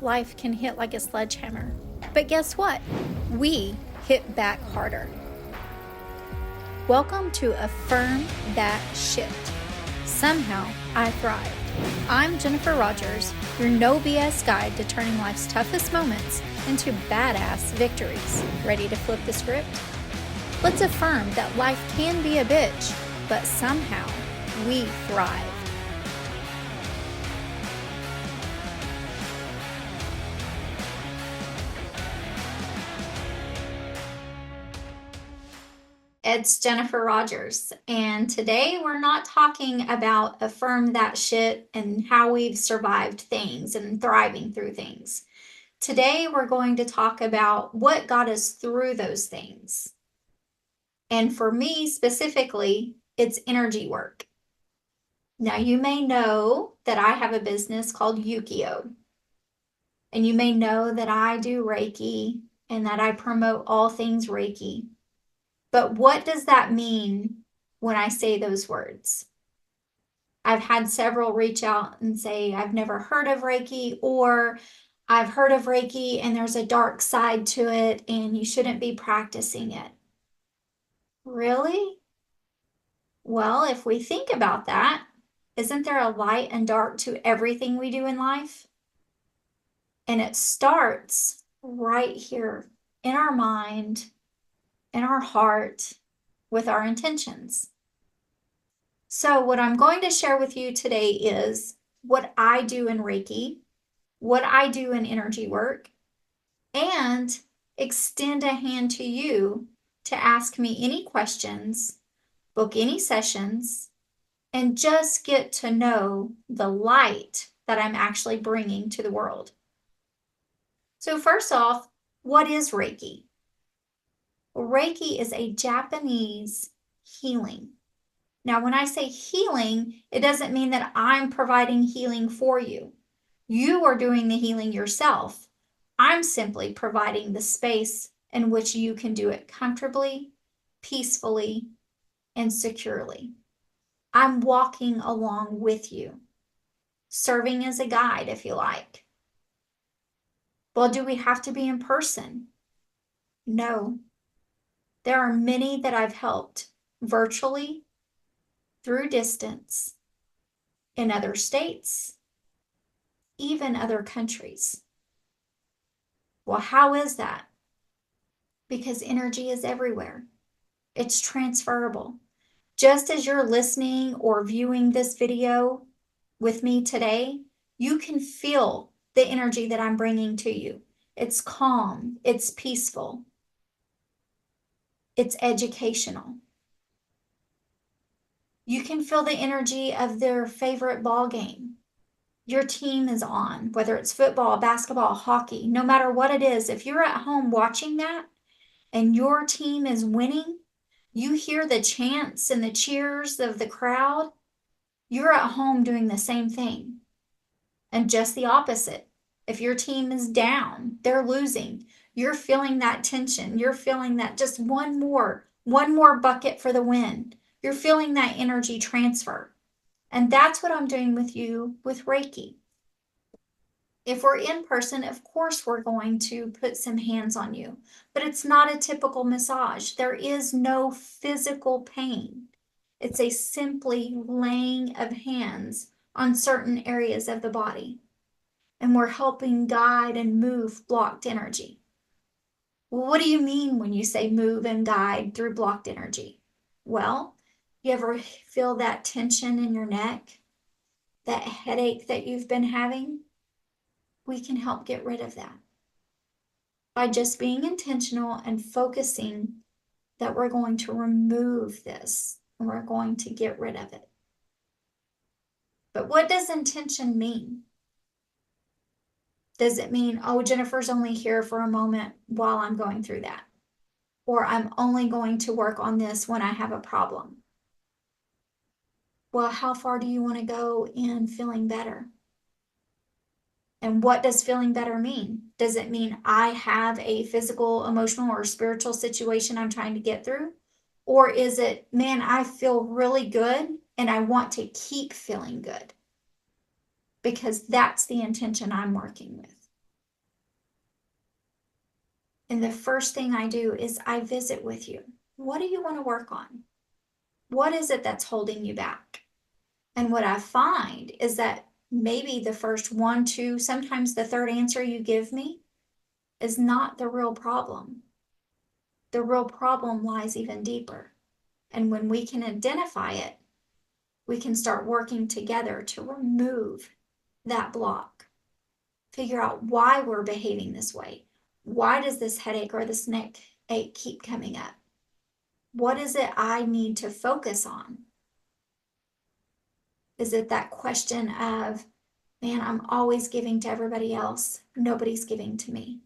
life can hit like a sledgehammer. But guess what? We hit back harder. Welcome to Affirm That Sh. Somehow I thrive. I'm Jennifer Rogers, your no BS guide to turning life's toughest moments into badass victories. Ready to flip the script? Let's affirm that life can be a bitch, but somehow we thrive. It's Jennifer Rogers, and today we're not talking about affirm that shit and how we've survived things and thriving through things. Today we're going to talk about what got us through those things. And for me specifically, it's energy work. Now you may know that I have a business called Yukio, and you may know that I do Reiki and that I promote all things Reiki. But what does that mean when I say those words? I've had several reach out and say, I've never heard of Reiki, or I've heard of Reiki and there's a dark side to it and you shouldn't be practicing it. Really? Well, if we think about that, isn't there a light and dark to everything we do in life? And it starts right here in our mind, in our heart, with our intentions. So what I'm going to share with you today is what I do in Reiki, what I do in energy work, and extend a hand to you to ask me any questions, book any sessions, and just get to know the light that I'm actually bringing to the world. So first off, what is Reiki? Reiki is a Japanese healing. Now, when I say healing, it doesn't mean that I'm providing healing for you. You are doing the healing yourself. I'm simply providing the space in which you can do it comfortably, peacefully, and securely. I'm walking along with you, serving as a guide, if you like. Well, do we have to be in person? No. There are many that I've helped virtually, through distance, in other states, even other countries. Well, how is that? Because energy is everywhere. It's transferable. Just as you're listening or viewing this video with me today, you can feel the energy that I'm bringing to you. It's calm, it's peaceful, it's educational. You can feel the energy of their favorite ball game. Your team is on, whether it's football, basketball, hockey, no matter what it is. If you're at home watching that and your team is winning, you hear the chants and the cheers of the crowd. You're at home doing the same thing. And just the opposite. If your team is down, they're losing, you're feeling that tension. You're feeling that just one more bucket for the win. You're feeling that energy transfer. And that's what I'm doing with you with Reiki. If we're in person, of course, we're going to put some hands on you, but it's not a typical massage. There is no physical pain. It's a simply laying of hands on certain areas of the body. And we're helping guide and move blocked energy. Well, what do you mean when you say move and guide through blocked energy? Well, you ever feel that tension in your neck, that headache that you've been having? We can help get rid of that by just being intentional and focusing that we're going to remove this and we're going to get rid of it. But what does intention mean? Does it mean, oh, Jennifer's only here for a moment while I'm going through that? Or I'm only going to work on this when I have a problem? Well, how far do you want to go in feeling better? And what does feeling better mean? Does it mean I have a physical, emotional, or spiritual situation I'm trying to get through? Or is it, man, I feel really good and I want to keep feeling good? Because that's the intention I'm working with. And the first thing I do is I visit with you. What do you want to work on? What is it that's holding you back? And what I find is that maybe the first one, two, sometimes the third answer you give me is not the real problem. The real problem lies even deeper. And when we can identify it, we can start working together to remove that block. Figure out why we're behaving this way. Why does this headache or this neck ache keep coming up? What is it I need to focus on? Is it that question of, man, I'm always giving to everybody else, nobody's giving to me?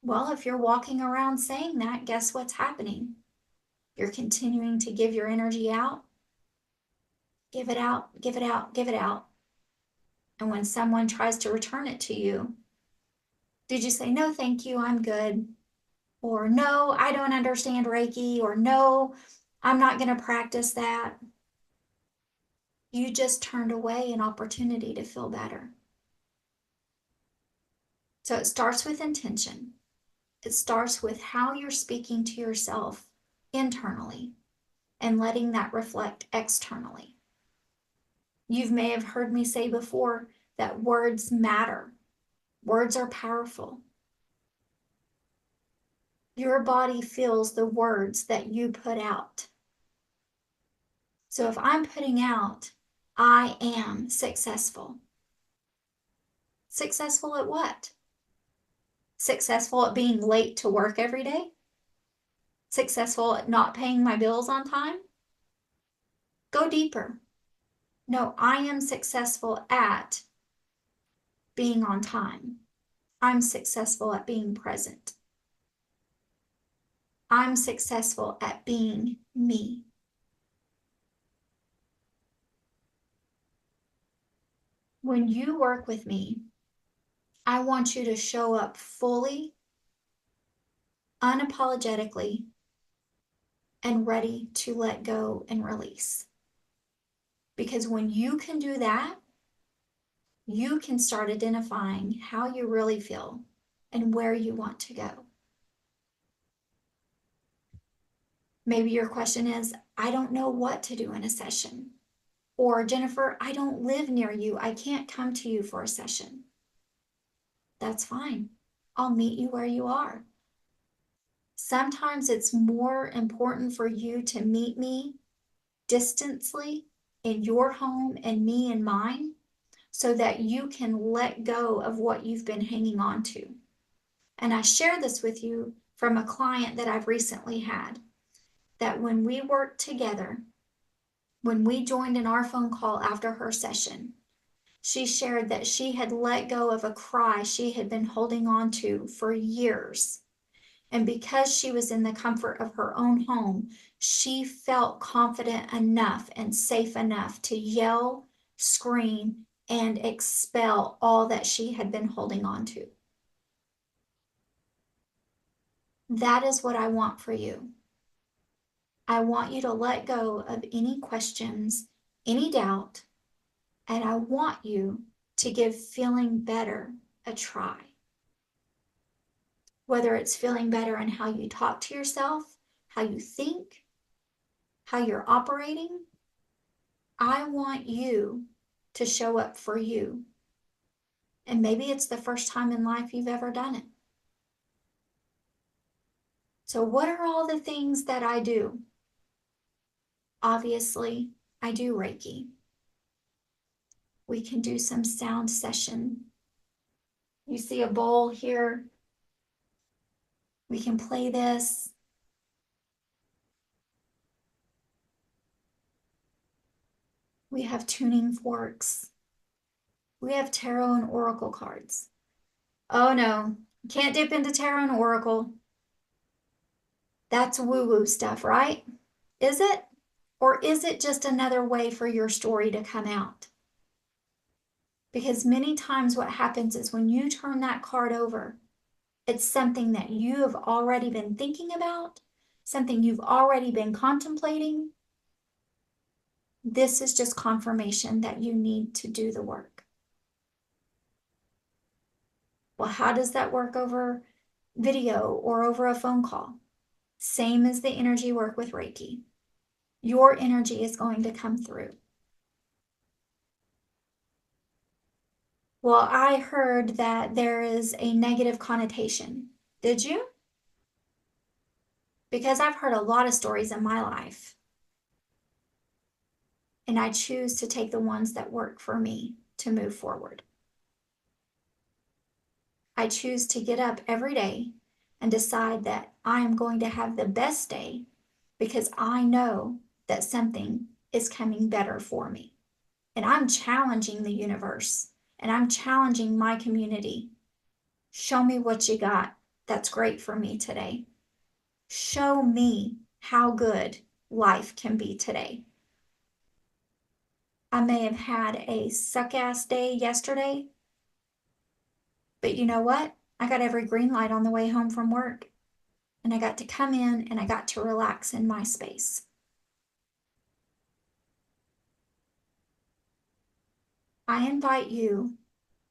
Well, if you're walking around saying that, guess what's happening? You're continuing to give your energy out. Give it out, give it out, give it out. And when someone tries to return it to you, did you say, no, thank you, I'm good? Or no, I don't understand Reiki, or no, I'm not going to practice that. You just turned away an opportunity to feel better. So it starts with intention. It starts with how you're speaking to yourself internally and letting that reflect externally. You may have heard me say before that words matter. Words are powerful. Your body feels the words that you put out. So if I'm putting out, I am successful. Successful at what? Successful at being late to work every day? Successful at not paying my bills on time? Go deeper. No, I am successful at being on time. I'm successful at being present. I'm successful at being me. When you work with me, I want you to show up fully, unapologetically, and ready to let go and release. Because when you can do that, you can start identifying how you really feel and where you want to go. Maybe your question is, I don't know what to do in a session. Or, Jennifer, I don't live near you. I can't come to you for a session. That's fine. I'll meet you where you are. Sometimes it's more important for you to meet me distantly in your home and me in mine so that you can let go of what you've been hanging on to. And I share this with you from a client that I've recently had, that when we worked together, when we joined in our phone call after her session, she shared that she had let go of a cry she had been holding on to for years. And because she was in the comfort of her own home, she felt confident enough and safe enough to yell, scream, and expel all that she had been holding on to. That is what I want for you. I want you to let go of any questions, any doubt, and I want you to give feeling better a try. Whether it's feeling better in how you talk to yourself, how you think, how you're operating, I want you to show up for you. And maybe it's the first time in life you've ever done it. So what are all the things that I do? Obviously, I do Reiki. We can do some sound session. You see a bowl here. We can play this. We have tuning forks. We have tarot and oracle cards. Oh no, can't dip into tarot and oracle. That's woo-woo stuff, right? Is it? Or is it just another way for your story to come out? Because many times what happens is when you turn that card over, it's something that you have already been thinking about, something you've already been contemplating. This is just confirmation that you need to do the work. Well, how does that work over video or over a phone call. Same as the energy work with Reiki. Your energy is going to come through. Well, I heard that there is a negative connotation. Did you? Because I've heard a lot of stories in my life. And I choose to take the ones that work for me to move forward. I choose to get up every day and decide that I am going to have the best day because I know that something is coming better for me. And I'm challenging the universe and I'm challenging my community. Show me what you got that's great for me today. Show me how good life can be today. I may have had a suck-ass day yesterday, but you know what? I got every green light on the way home from work, and I got to come in and I got to relax in my space. I invite you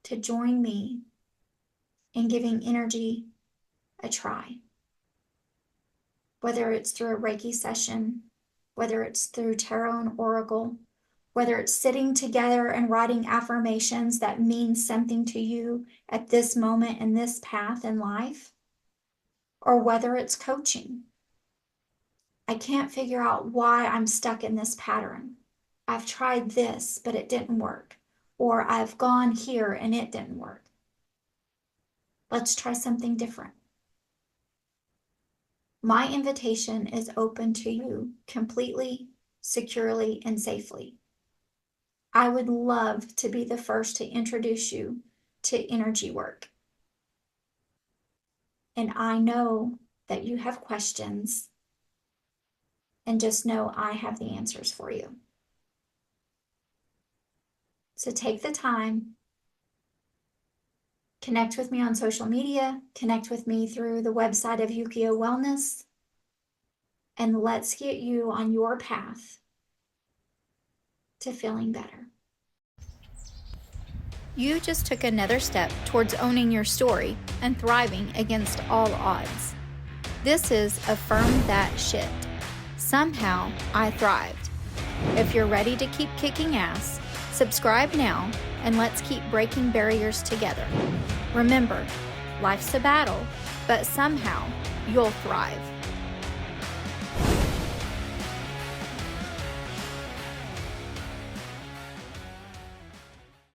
to join me in giving energy a try. Whether it's through a Reiki session, whether it's through tarot and oracle, whether it's sitting together and writing affirmations that mean something to you at this moment in this path in life, or whether it's coaching. I can't figure out why I'm stuck in this pattern. I've tried this, but it didn't work. Or I've gone here and it didn't work. Let's try something different. My invitation is open to you completely, securely, and safely. I would love to be the first to introduce you to energy work. And I know that you have questions, and just know I have the answers for you. So take the time, connect with me on social media, connect with me through the website of Yukio Wellness, and let's get you on your path to feeling better. You just took another step towards owning your story and thriving against all odds. This is Affirm That Sh. Somehow I thrived. If you're ready to keep kicking ass, subscribe now and let's keep breaking barriers together. Remember, life's a battle, but somehow you'll thrive.